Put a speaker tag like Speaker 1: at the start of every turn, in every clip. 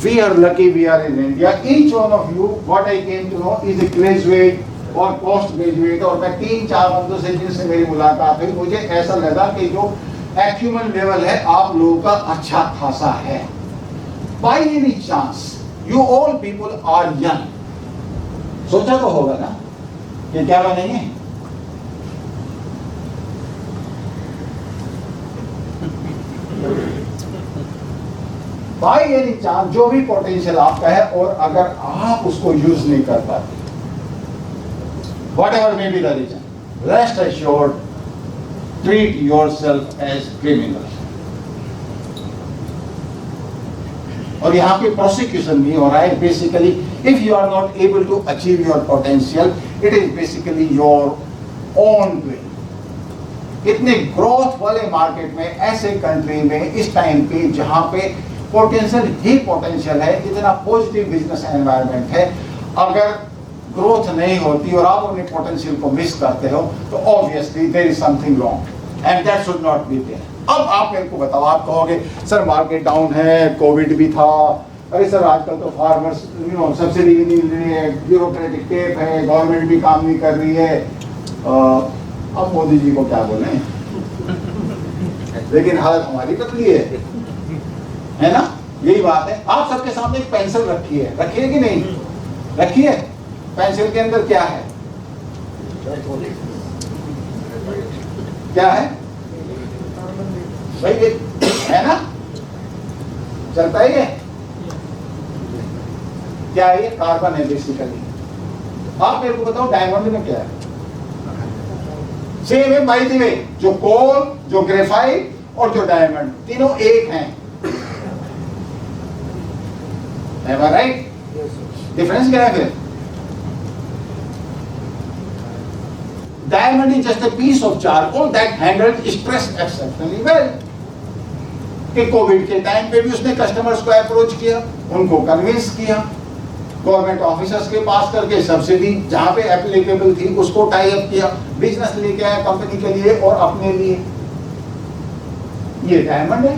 Speaker 1: We are lucky we are in India. Each one of you, what I came to know, is a graduate और post graduate, और मैं 3-4 बंदों से जिनसे मेरी मुलाकात हुई, मुझे ऐसा लगा कि जो एक्यूमेंट लेवल है आप लोगों का अच्छा खासा है. By any chance, you all people are young. सोचा तो होगा ना कि क्या बनेंगे? By any chance, जो भी पोटेंशियल आपका है और अगर आप उसको यूज नहीं कर पाते, whatever may be the reason, rest assured, treat yourself as criminal. और यहाँ पे प्रोसिक्यूशन भी हो रहा है. Basically if you are not able to achieve your potential, it is basically your own way. इतने ग्रोथ वाले मार्केट में, ऐसे कंट्री में इस टाइम पे जहाँ पे पोटेंशियल ही पोटेंशियल है, इतना पॉजिटिव बिजनेस एनवायरनमेंट है, अगर ग्रोथ नहीं होती और आप अपने पोटेंशियल को मिस करते हो तो obviously there is something wrong and that should not be there. अब आप मेरे को बताओ, आप कहोगे सर मार्केट डाउन है, कोविड भी था, अरे सर आजकल तो फार्मर्स सब्सिडी भी नहीं मिल रही है, ब्यूरोक्रेटिक टेप है, गवर्नमेंट भी काम नहीं कर रही है. अब मोदी जी को क्या बोले, लेकिन हालत हमारी बदली है ना. यही बात है. आप सबके सामने एक पेंसिल रखी है कि नहीं रखी है? पेंसिल के अंदर क्या है? क्या है भाई? है ना, चलता ही है. क्या है ये? कार्बन है बेसिकली. आप मेरे को बताओ डायमंड में क्या है? सेम है बाय द वे. जो कोल, जो ग्रेफाइट और जो डायमंड, तीनों एक हैं. Am I right? डिफरेंस क्या है फिर? Diamond is just a piece of charcoal that handled stress exceptionally well. कि कोविड के टाइम पे भी उसने कस्टमर्स को अप्रोच किया, उनको कन्विंस किया, गवर्नमेंट ऑफिसर्स के पास करके सब्सिडी जहां पे एप्लीकेबल थी उसको टाई अप किया, बिजनेस लेके आया कंपनी के लिए और अपने लिए. ये डायमंड है.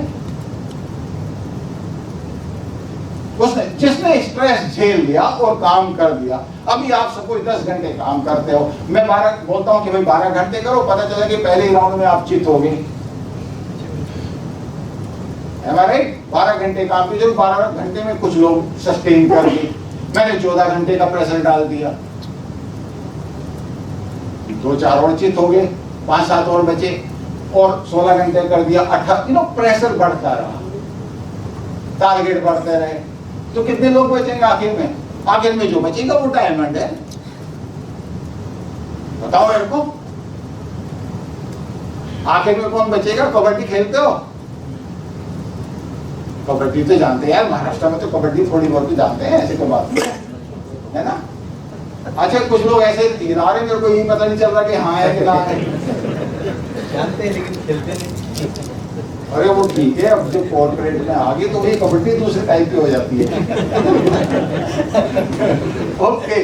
Speaker 1: उसने जिसने स्ट्रेस झेल लिया और काम कर दिया. अभी आप सपोज 10 घंटे काम करते हो, मैं 12 बोलता हूं कि भाई 12 घंटे करो, पता चला कि पहले ही राउंड में आप चित हो गए. Am I right? 12 घंटे काम की, जो 12 घंटे में कुछ लोग सस्टेन कर गए. मैंने 14 घंटे का प्रेशर डाल दिया, 2-4 और चित हो गए, 5-7 और बचे, और 16 घंटे कर दिया, 18. प्रेशर बढ़ता रहा, टारगेट बढ़ते रहे, तो कितने लोग बचेंगे आखिर में? आखिर में जो बचेगा वो डायमंड है. बताओ मेरे को, आखिर में कौन बचेगा? कबड्डी खेलते हो? कबड्डी तो जानते हैं यार, महाराष्ट्र में तो कबड्डी थोड़ी बहुत जानते हैं, ऐसे कोई बात नहीं है ना. अच्छा, कुछ लोग ऐसे गिरा रहे, मेरे को यही पता नहीं चल रहा कि हाँ है कि ना है.
Speaker 2: जानते हैं लेकिन खेलते नहीं.
Speaker 1: अरे वो ठीक है, अब जो कॉर्पोरेट में आ गई तो वही कबड्डी दूसरे टाइप की हो जाती है. ओके.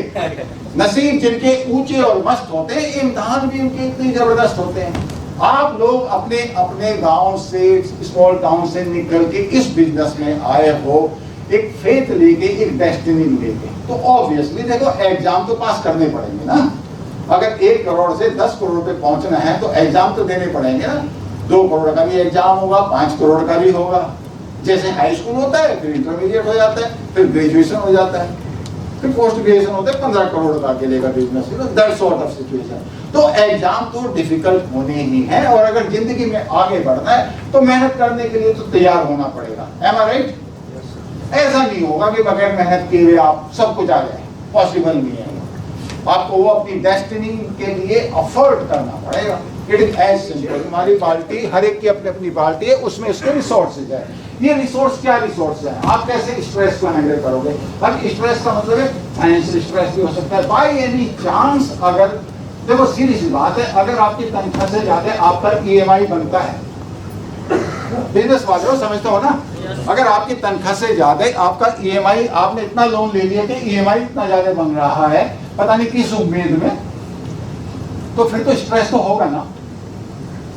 Speaker 1: नसीब जिनके ऊंचे और मस्त होते हैं, इम्तिहान भी उनके इतने जबरदस्त होते हैं. आप लोग अपने अपने गांव से, स्मॉल टाउन से निकल के इस बिजनेस में आए हो, एक फेथ लेके, एक डेस्टिनी लेके, तो ऑब्वियसली देखो एग्जाम तो पास करने पड़ेंगे ना. अगर 1 करोड़ से 10 करोड़ पे पहुंचना है तो एग्जाम तो देने पड़ेंगे ना. 2 करोड़ का भी एग्जाम होगा, 5 करोड़ का भी होगा. जैसे हाई स्कूल होता है, फिर इंटरमीडिएट हो जाता है, फिर ग्रेजुएशन हो जाता है, फिर पोस्ट ग्रेजुएशन होता है. 15 करोड़ का अकेले का business, that sort of situation. तो एग्जाम तो डिफिकल्ट होने ही है, और अगर जिंदगी में आगे बढ़ना है तो मेहनत करने के लिए तो तैयार होना पड़ेगा. एम आई राइट? ऐसा नहीं होगा कि बगैर मेहनत किए हुए आप सब कुछ आ जाए, पॉसिबल नहीं है. आपको वो अपनी डेस्टिनी के लिए एफर्ट करना पड़ेगा. It is as simple. हमारी पार्टी, हर एक की अपनी अपनी पार्टी है, उसमें उसके रिसोर्सेज है. ये रिसोर्स क्या रिसोर्स है? आप कैसे स्ट्रेस को हैंडल करोगे? अब स्ट्रेस का मतलब है फाइनेंशियल स्ट्रेस भी हो सकता है. बाय एनी चांस, अगर देखो सीधी सी बात है, अगर आपकी तनख्वाह से ज्यादा आपका ईएमआई बनता है, बिजनेस वाले हो, समझते हो ना. अगर आपकी तनख्वाह से ज्यादा आपका ईएमआई, आपने इतना लोन ले लिया कि ईएमआई इतना ज्यादा बन रहा है, पता नहीं किस उम्मीद में, तो फिर तो स्ट्रेस तो होगा ना.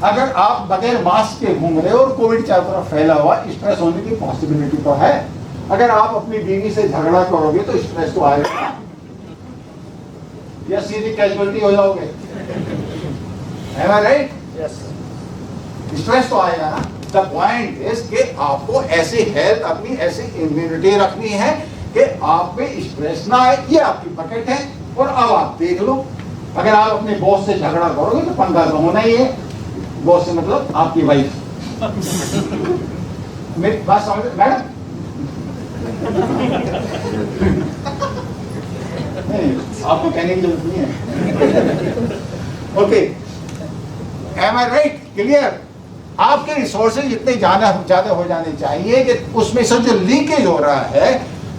Speaker 1: अगर आप बगैर मास्क के घूम रहे हो और कोविड चारों तरफ फैला हुआ, स्ट्रेस होने की पॉसिबिलिटी तो है. अगर आप अपनी बीवी से झगड़ा करोगे तो स्ट्रेस तो आएगा ना, या सीधी कैजुअलिटी हो जाओगे? Am I right?
Speaker 2: Yes.
Speaker 1: Stress तो आएगा ना। द पॉइंट इज कि आपको ऐसी हेल्थ अपनी ऐसी इम्यूनिटी रखनी है कि आप पे स्ट्रेस ना आए। ये आपकी बकेट है। और अब आप देख लो, अगर आप अपने बॉस से झगड़ा करोगे तो पंगा तो होना ही है। बॉस से मतलब आपकी वाइफ। मेरी बात समझ मैडम? नहीं, आपको कहने की जरूरत नहीं है। ओके, एम आई राइट? क्लियर? आपके रिसोर्सेज इतने ज्यादा हो जाने चाहिए कि उसमें से जो लीकेज हो रहा है,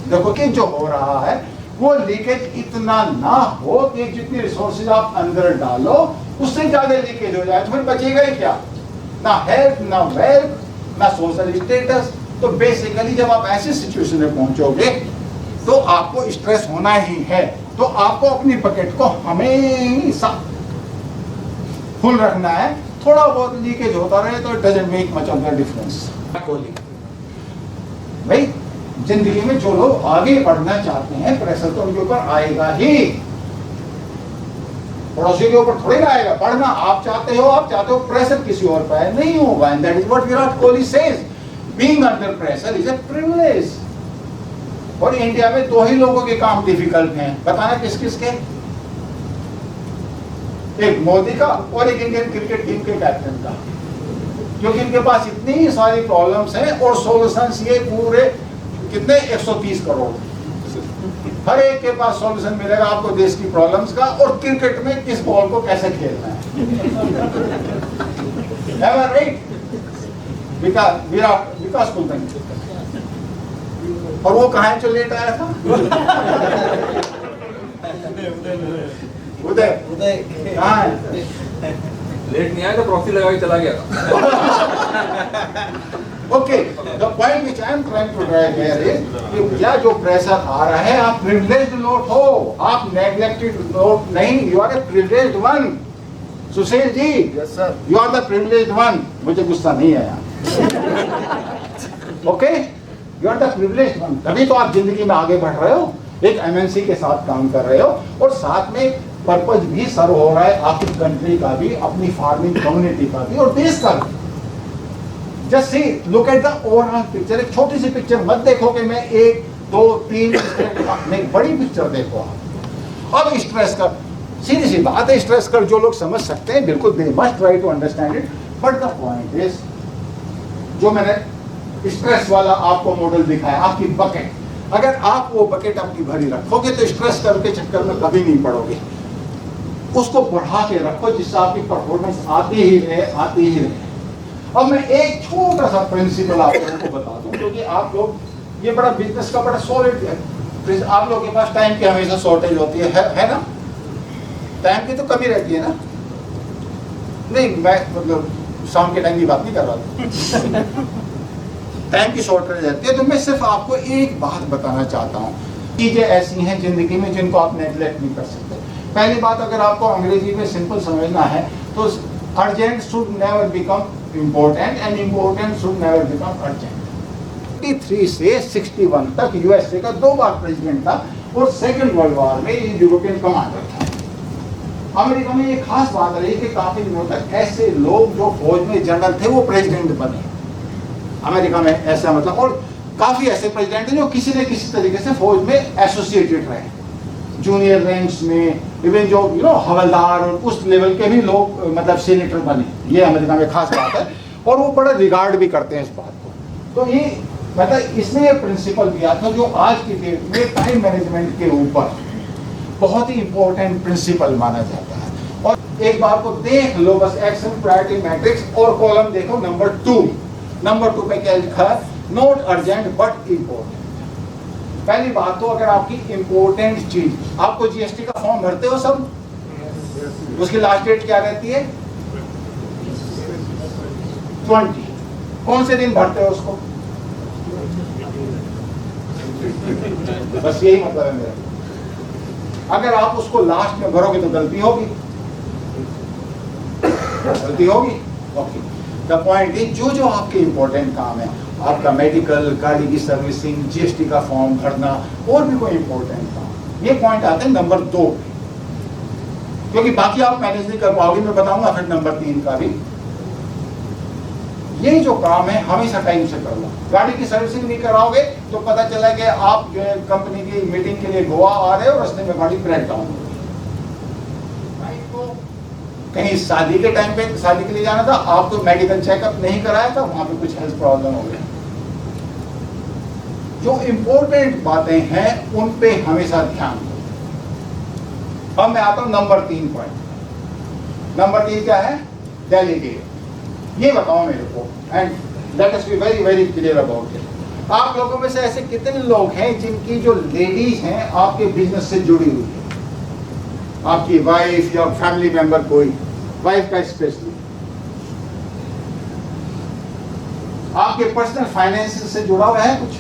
Speaker 1: देखो कि जो हो रहा है वो लीकेज इतना ना हो कि जितने रिसोर्सेज आप अंदर डालो उससे ज्यादा लीकेज हो जाए तो फिर बचेगा ही क्या? ना हेल्थ, ना वेल्थ, ना सोशल स्टेटस। तो बेसिकली जब आप ऐसी सिचुएशन में पहुंचोगे तो आपको स्ट्रेस होना ही है। तो आपको अपनी बकेट को हमेशा फुल रखना है। थोड़ा बहुत लीकेज होता रहे तो it doesn't make much of the difference. भाई जिंदगी में जो लोग आगे बढ़ना चाहते हैं प्रेशर तो उनके ऊपर आएगा ही, पड़ोसी के ऊपर थोड़ी ना आएगा। पढ़ना आप चाहते हो प्रेशर किसी और पर नहीं होगा। And that is what Virat Kohli says, being under pressure is a privilege. और इंडिया में दो ही लोगों के काम डिफिकल्ट हैं, बताना किस किस के? एक मोदी का और एक इंडियन क्रिकेट टीम के कैप्टन का, क्योंकि इनके पास इतनी सारी प्रॉब्लम्स हैं और सॉल्यूशंस ये पूरे कितने 130 करोड़, हर एक के पास सॉल्यूशन मिलेगा आपको देश की प्रॉब्लम्स का और क्रिकेट में किस बॉल को कैसे खेलना है। राइट? विकास कुलकर्णी, और वो कहाँ है जो लेट आया था? उदय कहाँ है?
Speaker 3: लेट नहीं आया तो प्रॉक्सी लगा के चला गया।
Speaker 1: Okay, the point which I am trying to drive here is कि क्या जो प्रेशर आ रहा है आप प्रिविलेज्ड लोग हो, आप नेग्लेक्टेड लोग नहीं। You are a privileged one. Sushil ji,
Speaker 2: Yes, sir.
Speaker 1: You are the privileged one. मुझे गुस्सा नहीं आया। Okay, you are the privileged one. तभी तो आप जिंदगी में आगे बढ़ रहे हो, एक एमएनसी के साथ काम कर रहे हो और साथ में पर्पज भी सर्व हो रहा है आपकी कंट्री का भी, अपनी फार्मिंग कम्युनिटी का भी और देश का भी। Just see, look at the overall picture. एक छोटी सी पिक्चर मत देखो कि मैं 1 2 3 नहीं, बड़ी पिक्चर देखो आप। अब स्ट्रेस का सीधी सी बात है, स्ट्रेस कर जो लोग समझ सकते हैं बिल्कुल they must try to understand it. But the point is, जो मैंने स्ट्रेस वाला आपको मॉडल दिखाया, आपकी बकेट, अगर आप वो बकेट अपनी भरी रखोगे तो स्ट्रेस करके चक्कर में कभी नहीं पड़ोगे। उसको बढ़ा के रखो जिससे आपकी परफॉर्मेंस आती ही रहे। अब मैं एक छोटा सा प्रिंसिपल आप लोगों को बता दूं, क्योंकि आप लोग ये बड़ा बिजनेस का बड़ा सॉलिड है। आप लोगों के पास टाइम की हमेशा शॉर्टेज होती है ना? टाइम की तो कमी रहती है ना? नहीं, मैं मतलब शाम के टाइम की बात नहीं कर रहा था। टाइम की शॉर्टेज रहती है। तो मैं सिर्फ आपको एक बात बताना चाहता हूँ, चीजें ऐसी हैं जिंदगी में जिनको आप नेग्लेक्ट नहीं कर सकते। पहली बात, अगर आपको अंग्रेजी में सिंपल समझना है तो urgent should never become important and important should never become urgent. 53 से 61 तक यूएसए का 2 बार प्रेसिडेंट था और सेकेंड वर्ल्ड वॉर में ये यूरोपियन कमांडर था। अमेरिका में एक खास बात रही कि काफी दिनों तक ऐसे लोग जो फौज में जनरल थे वो प्रेसिडेंट बने अमेरिका में। ऐसा मतलब, और काफी ऐसे प्रेसिडेंट हैं जो किसी न किसी तरीके से फौज में एसोसिएटेड रहे, जूनियर रैंक्स में, इवन जो हवलदार और उस लेवल के भी लोग मतलब सीनेटर बने। ये अमेरिका में खास बात है और वो बड़ा रिगार्ड भी करते हैं इस बात को। तो ये मतलब इसने ये प्रिंसिपल दिया था जो आज की डेट में टाइम मैनेजमेंट के ऊपर बहुत ही इंपॉर्टेंट प्रिंसिपल माना जाता है। और एक बार को देख लो बस, एक्शन प्रायोरिटी मैट्रिक्स और कॉलम देखो नंबर 2। नंबर 2 पे क्या लिखा है? Not urgent but important. पहली बात तो, अगर आपकी इंपॉर्टेंट चीज, आपको जीएसटी का फॉर्म भरते हो सब, उसकी लास्ट डेट क्या रहती है? 20। कौन से दिन भरते हो उसको? बस यही मतलब है मेरा। अगर आप उसको लास्ट में भरोगे तो गलती होगी। ओके, द पॉइंट इज जो आपके इंपॉर्टेंट काम है आपका मेडिकल, गाड़ी की सर्विसिंग, जीएसटी का फॉर्म भरना और भी कोई इंपॉर्टेंट काम। ये पॉइंट आते हैं नंबर 2, क्योंकि बाकी आप मैनेज नहीं कर पाओगे, मैं बताऊंगा फिर नंबर 3 का भी। ये जो काम है हमेशा टाइम से कर लो। गाड़ी की सर्विसिंग नहीं कराओगे तो पता चला कि आप जो है कंपनी की मीटिंग के लिए गोवा आ रहे हो, रास्ते में गाड़ी ब्रेक डाउन हो गई। कहीं शादी के टाइम पे शादी के लिए जाना था, आप तो मेडिकल चेकअप नहीं कराया था, वहां पे कुछ हेल्थ प्रॉब्लम हो गया। जो इंपॉर्टेंट बातें हैं उन पे हमेशा ध्यान दो। अब मैं आता हूं नंबर 3 पॉइंट। नंबर 3 क्या है? डेलीगेट। ये बताओ मेरे को, and let us be very very clear about it. आप लोगों में से ऐसे कितने लोग हैं जिनकी जो लेडीज हैं आपके बिजनेस से जुड़ी हुई है? आपकी वाइफ या फैमिली मेंबर, कोई वाइफ का स्पेशली, आपके पर्सनल फाइनेंस से जुड़ा हुआ है कुछ?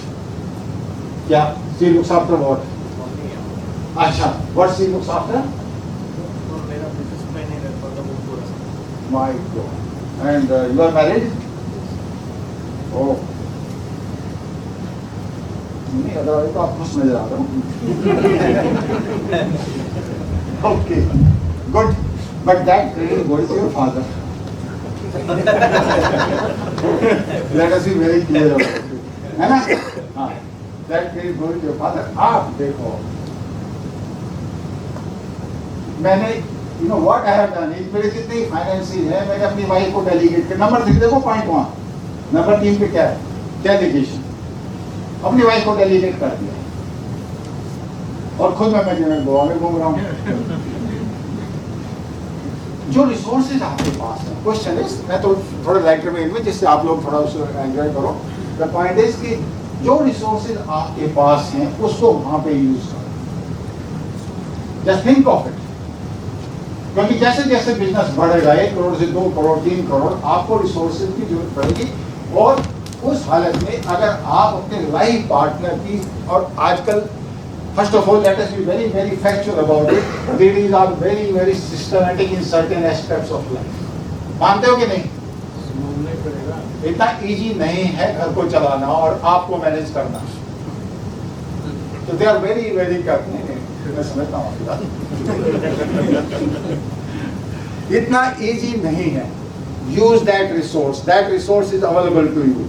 Speaker 1: क्या शी लुक्स आफ्टर व्हाट? अच्छा, व्हाट शी लुक्स आफ्टर?
Speaker 2: मेरा बिजनेस में नहीं रह पाता वो थोड़ा सा।
Speaker 1: My God. And you are married? Oh, नहीं, अदरवाइज तो आप खुश नजर आ रहे हो। Okay, good, but that credit goes to your father. Let us be very clear about it, है ना? हाँ, that credit goes to your father. आप देखो, मैंने you know what I have done is, मेरे जितने फाइनेंसिंग है मैंने अपनी वाइफ को डेलीगेट कर। नंबर 3 देखो पॉइंट 1, नंबर 3 पे क्या है? डेलीगेशन। अपनी वाइफ को डेलीगेट कर दिया और खुद मैं गोवा में घूम रहा हूँ। जो रिसोर्सेज आपके पास है, क्वेश्चन इज, मैं तो थोड़ा लाइटर में इनमें जिससे आप लोग थोड़ा उसको एंजॉय करो। द पॉइंट इज कि जो रिसोर्सेज आपके पास हैं उसको वहां पे यूज करो। जस्ट थिंक ऑफ इट, क्योंकि जैसे जैसे बिजनेस बढ़ेगा 1 करोड़ से 2 करोड़ 3 करोड़ आपको रिसोर्सेज की जरूरत पड़ेगी। और उस हालत में अगर आप अपने लाइफ पार्टनर की, और आजकल first of all let us be very very factual about it, ladies are very very systematic in certain aspects of life. मानते हो कि नहीं?
Speaker 2: घूमना ही पड़ेगा।
Speaker 1: इतना इजी नहीं है घर को चलाना और आपको मैनेज करना। तो दे आर वेरी वेरी करते हैं, मैं समझता हूँ आपकी बात। इतना इजी नहीं है। Use that resource is available to you.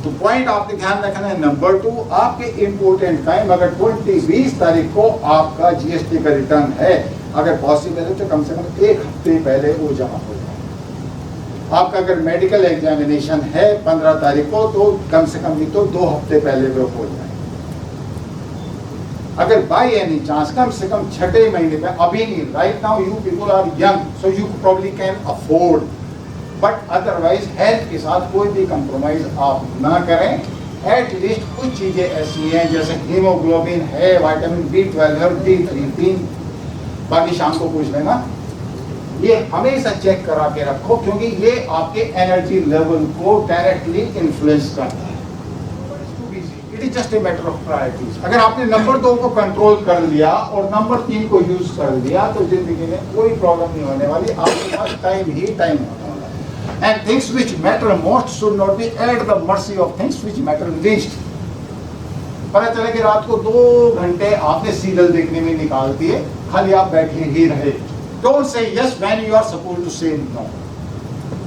Speaker 1: तो पॉइंट आपने ध्यान रखना है नंबर 2, आपके इंपोर्टेंट टाइम, अगर 20 तारीख को आपका जीएसटी का रिटर्न है, अगर पॉसिबल है तो कम से कम 1 हफ्ते पहले वो जमा हो जाए। आपका अगर मेडिकल एग्जामिनेशन है 15 तारीख को, तो कम से कम नहीं तो 2 हफ्ते पहले वो हो जाए। अगर बाय एनी चांस कम से कम 6 महीने में, अभी नहीं, right now you people are young so you probably can afford, but otherwise health के साथ कोई भी कंप्रोमाइज आप ना करें। एट लीस्ट कुछ चीजें ऐसी हैं जैसे हीमोग्लोबिन है, विटामिन B12 है, D3, बाकी शाम को पूछ लेना। ये हमेशा चेक करा के रखो, क्योंकि ये आपके एनर्जी लेवल को डायरेक्टली इन्फ्लुएंस करता है। It is just a matter of priorities. अगर आपने नंबर 2 को कंट्रोल कर लिया और नंबर 3 को यूज कर लिया तो जिंदगी में कोई प्रॉब्लम नहीं होने वाली। आपके पास टाइम ही टाइम होने वाला है। And things which matter most should not B at the mercy of things which matter least. पता चले कि रात को 2 घंटे आपने सीरियल देखने में निकाल दिए, खाली आप बैठे ही रहे। Don't say yes when you are supposed to say no.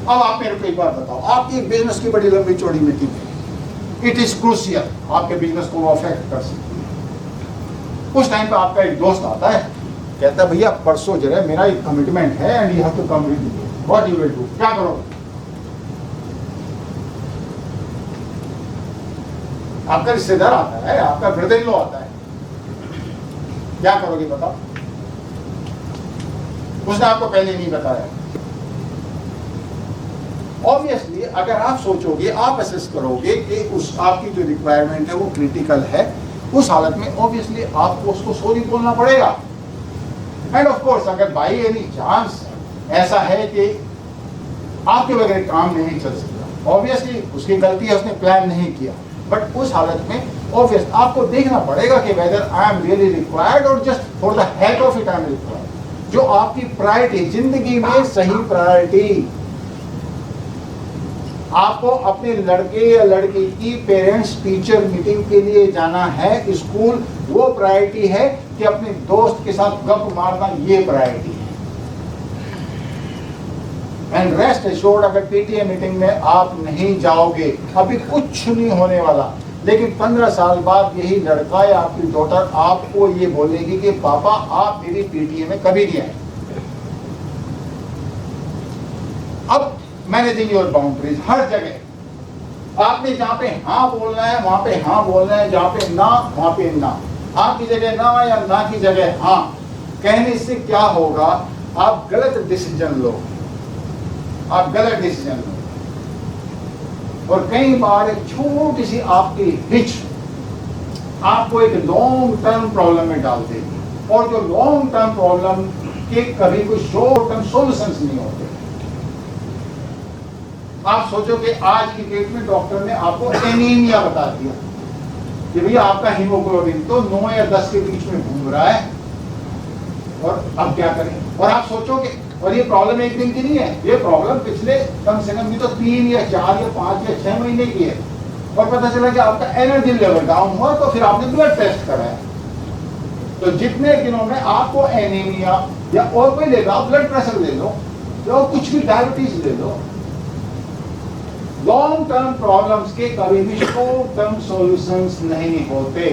Speaker 1: अब आप मेरे को एक बात बताओ, आपकी बिजनेस की बड़ी लंबी चौड़ी मीटिंग है, इट इज क्रूशियल, आपके बिजनेस को अफेक्ट कर सकती है। उस टाइम पे आपका एक दोस्त आता है, कहता है भैया परसों जो है मेरा एक कमिटमेंट है and you have to come with me, what you will do? क्या करोगे? आपका रिश्तेदार आता है, आपका ब्रदर इन लॉ आता है, क्या करोगे बताओ? उसने आपको पहले नहीं बताया। ऑब्वियसली अगर आप सोचोगे, आप असेस करोगे कि उस आपकी जो रिक्वायरमेंट है वो क्रिटिकल है, उस हालत में ऑब्वियसली आपको उसको सॉरी बोलना पड़ेगा। एंड ऑफ कोर्स अगर बाई एनी चांस ऐसा है कि आपके बगैर काम नहीं चल सकता, ऑब्वियसली उसकी गलती है, उसने प्लान नहीं किया, बट उस हालत में ऑब्वियस आपको देखना पड़ेगा कि whether I am really required और just for the heck of it I am required. जो आपकी प्रायोरिटी जिंदगी में सही प्रायोरिटी, आपको अपने लड़के या लड़की की पेरेंट्स टीचर मीटिंग के लिए जाना है स्कूल, वो प्रायोरिटी है कि अपने दोस्त के साथ गप मारना ये प्रायोरिटी है। एंड रेस्ट एश्योर्ड, अगर पीटीए मीटिंग में आप नहीं जाओगे अभी कुछ नहीं होने वाला, लेकिन 15 साल बाद यही लड़का या आपकी डॉटर आपको ये बोलेगी कि पापा आप मेरी पीटीए में कभी नहीं आए। अब मैनेजिंग योर बाउंड्रीज, हर जगह आपने जहां पे हाँ बोलना है वहां पे हाँ बोलना है, जहां पे ना वहां पे ना। आपकी जगह ना या ना की जगह हाँ कहने से क्या होगा, आप गलत डिसीजन लो, आप गलत डिसीजन लो। और कई बार एक छोटी सी आपकी हिच आपको एक लॉन्ग टर्म प्रॉब्लम में डाल देगी, और जो लॉन्ग टर्म प्रॉब्लम के कभी कोई शॉर्ट टर्म सॉल्यूशंस नहीं होते। आप सोचो कि आज की डेट में डॉक्टर ने आपको एनीमिया बता दिया कि भैया आपका हीमोग्लोबिन तो 9 या 10 के बीच में घूम रहा है, और अब क्या करें। और आप सोचोगे, और ये प्रॉब्लम एक दिन की नहीं है, ये प्रॉब्लम पिछले कम से कम भी तो 3 या 4 या 5 या 6 महीने की है। और पता चला कि आपका एनर्जी लेवल डाउन हुआ, तो फिर आपने ब्लड टेस्ट कराया, तो जितने दिनों में आपको एनीमिया या और कोई लेगा, ब्लड प्रेशर ले लो या कुछ भी डायबिटीज ले लो। लॉन्ग टर्म प्रॉब्लम्स के कभी भी शॉर्ट टर्म सॉल्यूशंस नहीं होते।